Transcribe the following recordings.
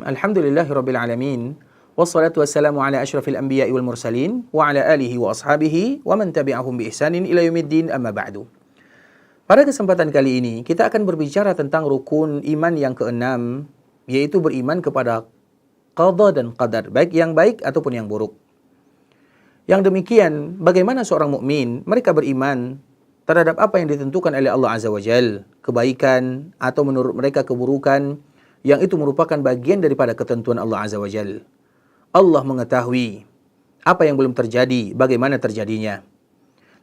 Alhamdulillahirabbil alamin. Wassalatu wassalamu ala asyrafil anbiya'i wal mursalin wa ala alihi wa ashabihi wa man tabi'ahum bi ihsanin ila yaumiddin, amma ba'du. Pada kesempatan kali ini kita akan berbicara tentang rukun iman yang keenam, yaitu beriman kepada qada dan qadar, baik yang baik ataupun yang buruk. Yang demikian, bagaimana seorang mukmin mereka beriman terhadap apa yang ditentukan oleh Allah Azza wa Jalla, kebaikan atau menurut mereka keburukan, yang itu merupakan bagian daripada ketentuan Allah Azza wa Jalla. Allah mengetahui apa yang belum terjadi, bagaimana terjadinya.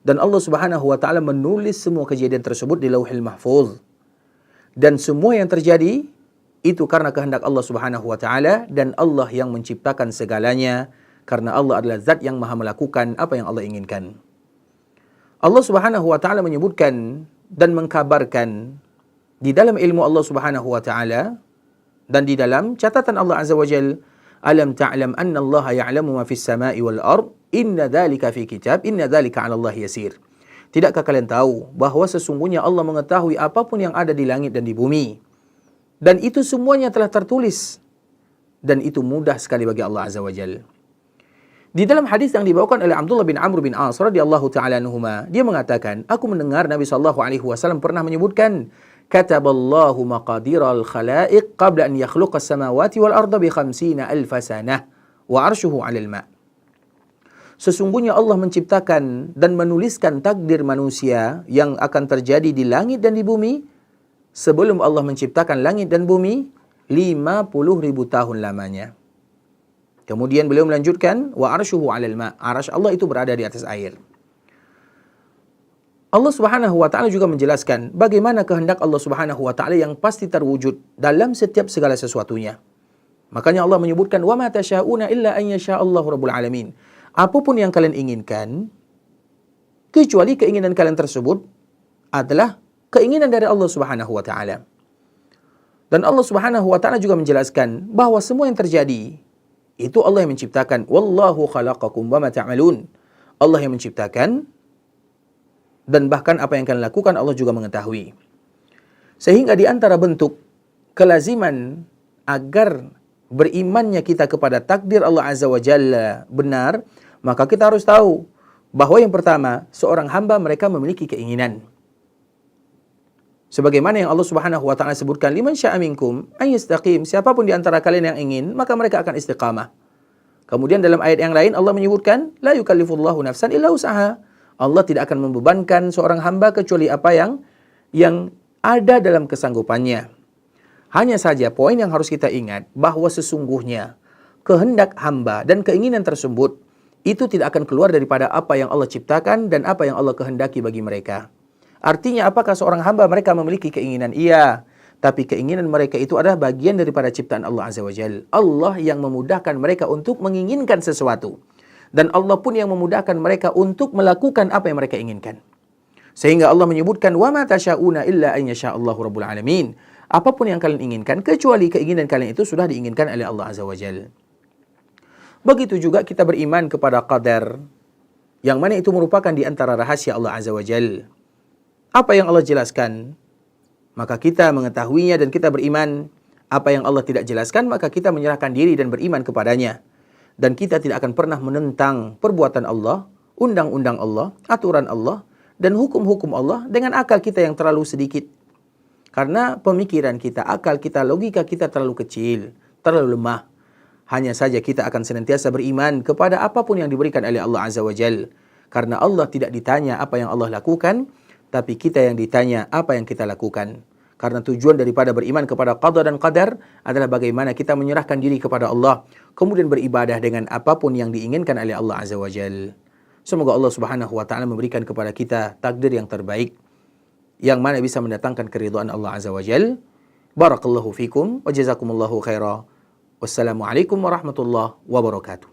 Dan Allah Subhanahu wa taala menulis semua kejadian tersebut di Lauhil Mahfuz. Dan semua yang terjadi itu karena kehendak Allah Subhanahu wa taala, dan Allah yang menciptakan segalanya, karena Allah adalah zat yang maha melakukan apa yang Allah inginkan. Allah Subhanahu wa taala menyebutkan dan mengkabarkan di dalam ilmu Allah Subhanahu wa taala dan di dalam catatan Allah Azza wa Jalla, alam ta'lam anna Allah ya'lamu ma fis sama'i wal ard, inna dzalika fi kitab, inna dzalika 'ala Allah yasir. Tidakkah kalian tahu bahwa sesungguhnya Allah mengetahui apapun yang ada di langit dan di bumi, dan itu semuanya telah tertulis, dan itu mudah sekali bagi Allah Azza wa Jalla. Di dalam hadis yang dibawakan oleh Abdullah bin Amr bin As radhiyallahu ta'ala anhuma, dia mengatakan, aku mendengar Nabi sallallahu alaihi wasallam pernah menyebutkan, kataballahu maqadiral khalaiq qabla an yakhluqas samawati wal arda bi 50,000 sanah wa arshuhu 'alal ma'. Sesungguhnya Allah menciptakan dan menuliskan takdir manusia yang akan terjadi di langit dan di bumi sebelum Allah menciptakan langit dan bumi 50.000 tahun lamanya. Kemudian beliau melanjutkan, wa arshuhu 'alal ma'. Arasy Allah itu berada di atas air. Allah Subhanahu wa taala juga menjelaskan bagaimana kehendak Allah Subhanahu wa taala yang pasti terwujud dalam setiap segala sesuatunya. Makanya Allah menyebutkan, wa ma tasyauna illa an yasha'allahu rabbul alamin. Apapun yang kalian inginkan, kecuali keinginan kalian tersebut adalah keinginan dari Allah Subhanahu wa taala. Dan Allah Subhanahu wa taala juga menjelaskan bahwa semua yang terjadi itu Allah yang menciptakan. Wallahu khalaqakum wa ma ta'malun. Allah yang menciptakan, dan bahkan apa yang kalian lakukan Allah juga mengetahui. Sehingga di antara bentuk kelaziman agar berimannya kita kepada takdir Allah Azza wa Jalla benar, maka kita harus tahu bahwa yang pertama, seorang hamba mereka memiliki keinginan. Sebagaimana yang Allah Subhanahu wa taala sebutkan, liman syaa minkum ay yastaqim, siapapun di antara kalian yang ingin, maka mereka akan istiqamah. Kemudian dalam ayat yang lain Allah menyebutkan, la yukallifullahu nafsan illa wus'aha. Allah tidak akan membebankan seorang hamba kecuali apa yang ada dalam kesanggupannya. Hanya saja poin yang harus kita ingat bahwa sesungguhnya kehendak hamba dan keinginan tersebut itu tidak akan keluar daripada apa yang Allah ciptakan dan apa yang Allah kehendaki bagi mereka. Artinya apakah seorang hamba mereka memiliki keinginan? Iya. Tapi keinginan mereka itu adalah bagian daripada ciptaan Allah Azza wa Jalla. Allah yang memudahkan mereka untuk menginginkan sesuatu. Dan Allah pun yang memudahkan mereka untuk melakukan apa yang mereka inginkan. Sehingga Allah menyebutkan, wa ma tasyauna illa an yasha'allahu rabbul alamin. Apapun yang kalian inginkan, kecuali keinginan kalian itu sudah diinginkan oleh Allah Azza wa Jalla. Begitu juga kita beriman kepada qadar, yang mana itu merupakan di antara rahasia Allah Azza wa Jalla. Apa yang Allah jelaskan, maka kita mengetahuinya dan kita beriman. Apa yang Allah tidak jelaskan, maka kita menyerahkan diri dan beriman kepadanya. Dan kita tidak akan pernah menentang perbuatan Allah, undang-undang Allah, aturan Allah, dan hukum-hukum Allah dengan akal kita yang terlalu sedikit. Karena pemikiran kita, akal kita, logika kita terlalu kecil, terlalu lemah. Hanya saja kita akan senantiasa beriman kepada apapun yang diberikan oleh Allah Azza wa Jalla. Karena Allah tidak ditanya apa yang Allah lakukan, tapi kita yang ditanya apa yang kita lakukan. Karena tujuan daripada beriman kepada qada dan qadar adalah bagaimana kita menyerahkan diri kepada Allah, kemudian beribadah dengan apapun yang diinginkan oleh Allah Azza wa Jalla. Semoga Allah Subhanahu wa taala memberikan kepada kita takdir yang terbaik, yang mana bisa mendatangkan keridhaan Allah Azza wa Jalla. Barakallahu fikum wa jazakumullahu khaira. Wassalamualaikum warahmatullahi wabarakatuh.